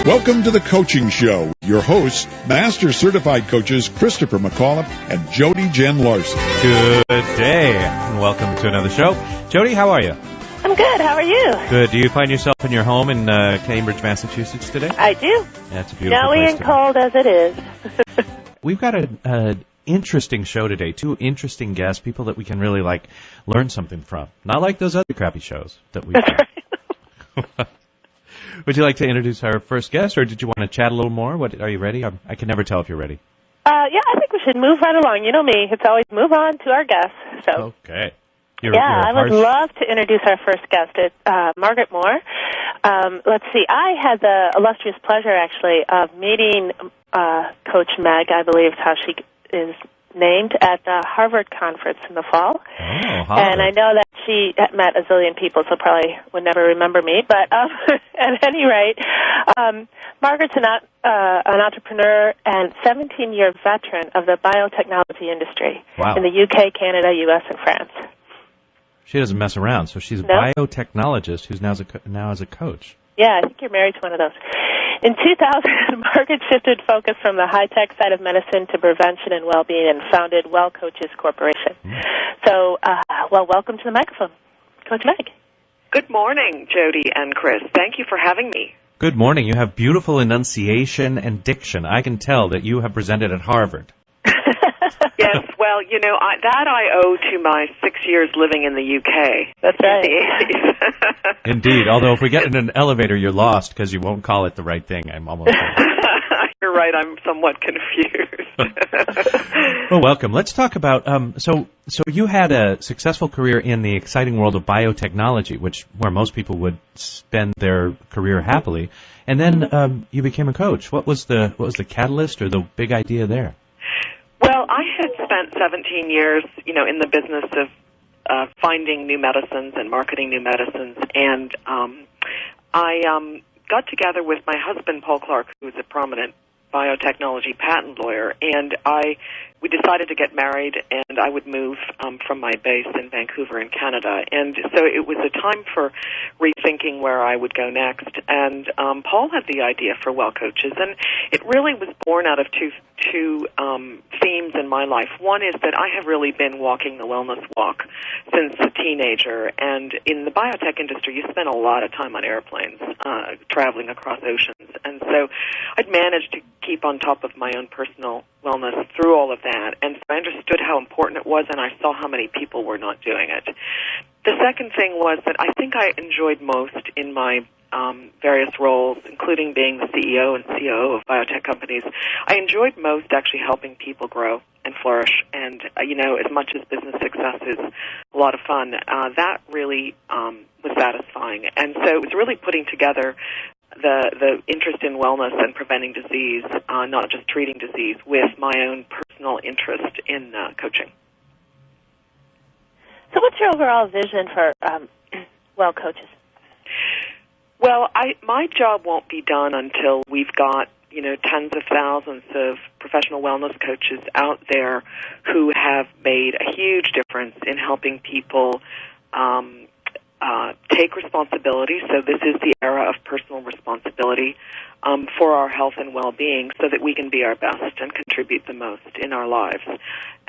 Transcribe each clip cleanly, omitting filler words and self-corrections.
Welcome to the Coaching Show. Your hosts, Master Certified Coaches Christopher McAuliffe and Jody Jen Larson. Good day, and welcome to another show. Jody, how are you? I'm good. How are you? Good. Do you find yourself in your home in Cambridge, Massachusetts today? I do. That's a beautiful Snowy place and cold as it is. We've got an interesting show today. Two interesting guests, people that we can really learn something from. Not like those other crappy shows that we've done. Right. Would you like to introduce our first guest, or did you want to chat a little more? Are you ready? I can never tell if you're ready. Yeah, I think we should move right along. You know me. It's always move on to our guest. So. Okay. I would love to introduce our first guest. It's Margaret Moore. Let's see. I had the illustrious pleasure, actually, of meeting Coach Meg, I believe is how she is named, at the Harvard conference in the fall. Oh, Harvard. And I know that she met a zillion people, so probably would never remember me. But at any rate, Margaret's an entrepreneur and 17-year veteran of the biotechnology industry in the UK, Canada, U.S., and France. She doesn't mess around, so she's a biotechnologist who's now as a coach. Yeah, I think you're married to one of those. In 2000, Margaret shifted focus from the high-tech side of medicine to prevention and well-being and founded Well Coaches Corporation. So, welcome to the microphone, Coach Meg. Good morning, Jody and Chris. Thank you for having me. Good morning. You have beautiful enunciation and diction. I can tell that you have presented at Harvard. Yes, well, I owe to my 6 years living in the UK. That's right. Indeed, although if we get in an elevator, you're lost because you won't call it the right thing. I'm almost You're right, I'm somewhat confused. Well, welcome. Let's talk about, so you had a successful career in the exciting world of biotechnology, where most people would spend their career happily, and then you became a coach. What was the catalyst or the big idea there? Well, I had spent 17 years, in the business of finding new medicines and marketing new medicines, and I got together with my husband, Paul Clark, who is a prominent biotechnology patent lawyer, and we decided to get married, and I would move from my base in Vancouver in Canada. And so it was a time for rethinking where I would go next. And Paul had the idea for Well Coaches, and it really was born out of two themes in my life. One is that I have really been walking the wellness walk since a teenager, and in the biotech industry, you spend a lot of time on airplanes, traveling across oceans. And so I'd managed to keep on top of my own personal wellness through all of that, and so I understood how important it was, and I saw how many people were not doing it. The second thing was that I think I enjoyed most in my various roles, including being the CEO and COO of biotech companies, I enjoyed most actually helping people grow and flourish, and as much as business success is a lot of fun, that really was satisfying. And so it was really putting together the interest in wellness and preventing disease, not just treating disease, with my own personal interest in coaching. So what's your overall vision for Well Coaches? Well, my job won't be done until we've got, tens of thousands of professional wellness coaches out there who have made a huge difference in helping people take responsibility. So this is the era of personal responsibility for our health and well-being, so that we can be our best and contribute the most in our lives.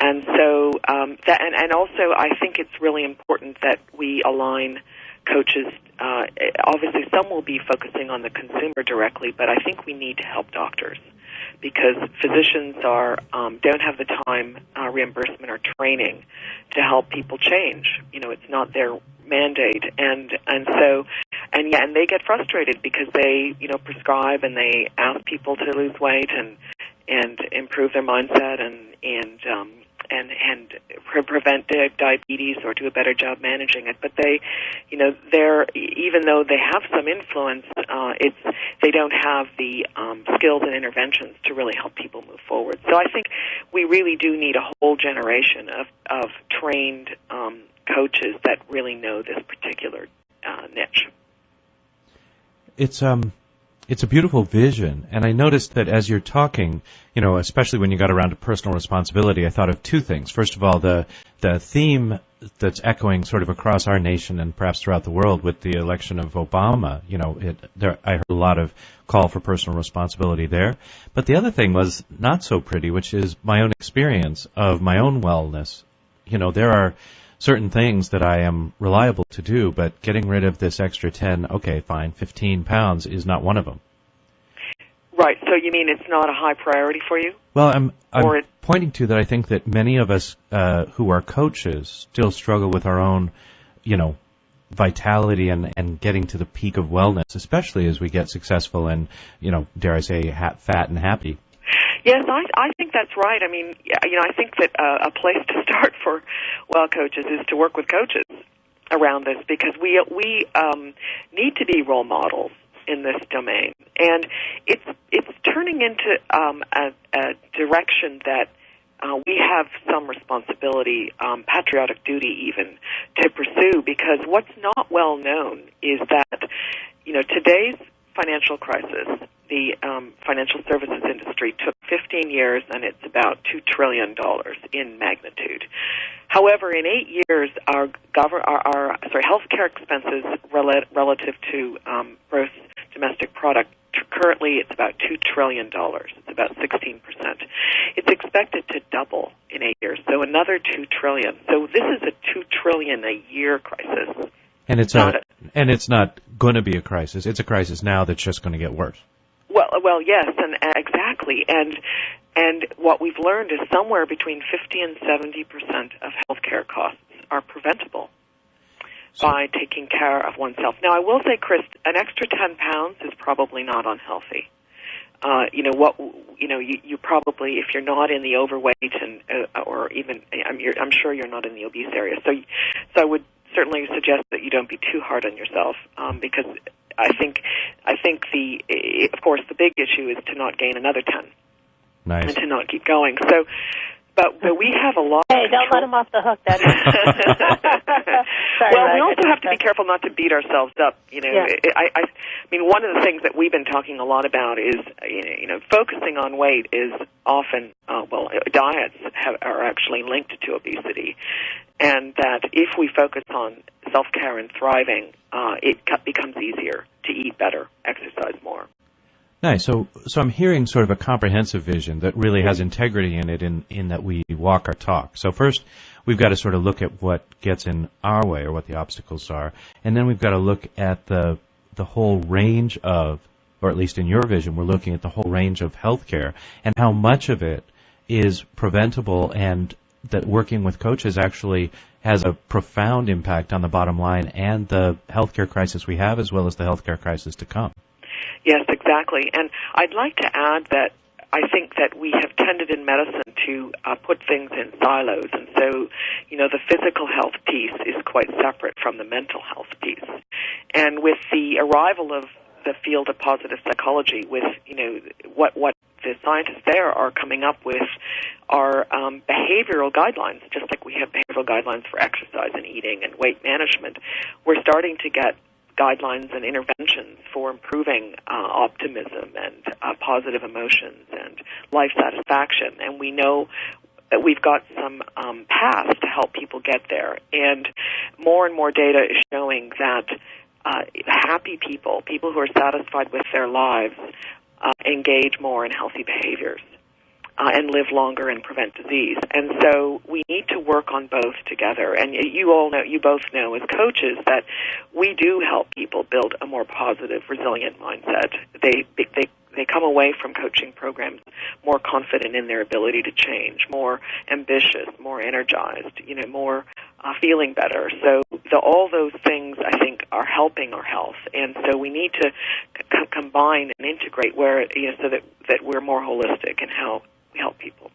And so and also I think it's really important that we align coaches. Obviously, some will be focusing on the consumer directly, but I think we need to help doctors, because physicians don't have the time, reimbursement, or training to help people change. It's not their mandate, and they get frustrated because they prescribe and they ask people to lose weight and improve their mindset and prevent diabetes or do a better job managing it. But they're even though they have some influence, they don't have the skills and interventions to really help people move forward. So I think we really do need a whole generation of trained coaches that really know this particular niche. It's a beautiful vision, and I noticed that as you're talking, especially when you got around to personal responsibility, I thought of two things. First of all, the theme that's echoing sort of across our nation and perhaps throughout the world with the election of Obama. I heard a lot of call for personal responsibility there. But the other thing was not so pretty, which is my own experience of my own wellness. There are certain things that I am reliable to do, but getting rid of this extra 15 pounds is not one of them. Right. So you mean it's not a high priority for you? Well, I'm pointing to that I think that many of us who are coaches still struggle with our own, vitality and getting to the peak of wellness, especially as we get successful and, dare I say, fat and happy. Yes, I think that's right. I mean, I think that a place to start for well coaches is to work with coaches around this, because we need to be role models in this domain, and it's turning into a direction that we have some responsibility, patriotic duty even, to pursue, because what's not well known is that today's financial crisis, the financial services industry took 15 years, and it's about $2 trillion in magnitude. However, in 8 years, our healthcare expenses relative to gross domestic product, currently it's about $2 trillion. It's about 16%. It's expected to double in 8 years, so another $2 trillion. So this is a $2 trillion a year crisis. And it's not going to be a crisis. It's a crisis now that's just going to get worse. Well, yes, and exactly. And what we've learned is somewhere between 50 and 70% of healthcare costs are preventable by taking care of oneself. Now, I will say, Chris, an extra 10 pounds is probably not unhealthy. You probably, if you're not in the overweight and or even, I'm sure you're not in the obese area. So I would certainly suggest that you don't be too hard on yourself, because I think of course the big issue is to not gain another 10. Nice. And to not keep going. So, but we have a lot. Hey, don't let him off the hook, Daddy. Sorry, well, we Margaret. also have to be careful not to beat ourselves up. Yeah. I mean, one of the things that we've been talking a lot about is, focusing on weight is often, diets are actually linked to obesity, and that if we focus on self-care and thriving, it becomes easier to eat better, exercise more. Nice. So I'm hearing sort of a comprehensive vision that really has integrity in it, in that we walk our talk. So first, we've got to sort of look at what gets in our way or what the obstacles are, and then we've got to look at the whole range of, or at least in your vision, we're looking at the whole range of healthcare and how much of it is preventable, and that working with coaches actually has a profound impact on the bottom line and the healthcare crisis we have, as well as the healthcare crisis to come. Yes, exactly. And I'd like to add that I think that we have tended in medicine to put things in silos. And so, the physical health piece is quite separate from the mental health piece. And with the arrival of the field of positive psychology, with, what the scientists there are coming up with are behavioral guidelines, just like we have behavioral guidelines for exercise and eating and weight management. We're starting to get guidelines and interventions for improving optimism and positive emotions and life satisfaction. And we know that we've got some paths to help people get there. And more data is showing that happy people who are satisfied with their lives, engage more in healthy behaviors and live longer and prevent disease. And so we need to work on both together. And you both know as coaches that we do help people build a more positive, resilient mindset. They come away from coaching programs more confident in their ability to change, more ambitious, more energized, more feeling better. So all those things, I think, are helping our health. And so we need to combine and integrate so that we're more holistic in how we help people.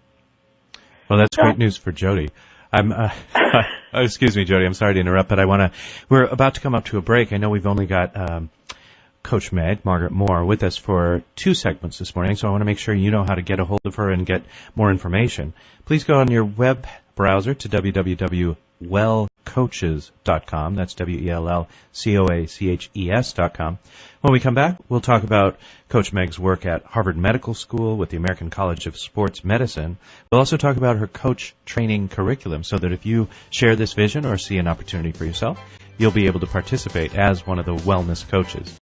Well, that's great news for Jody. Excuse me, Jody, I'm sorry to interrupt, but we're about to come up to a break. I know we've only got Coach Margaret Moore, with us for 2 segments this morning, so I want to make sure you know how to get a hold of her and get more information. Please go on your web browser to www.wellcoach.com wellnesscoaches.com. That's WELLCOACHES.com. When we come back, we'll talk about Coach Meg's work at Harvard Medical School with the American College of Sports Medicine. We'll also talk about her coach training curriculum so that if you share this vision or see an opportunity for yourself, you'll be able to participate as one of the wellness coaches.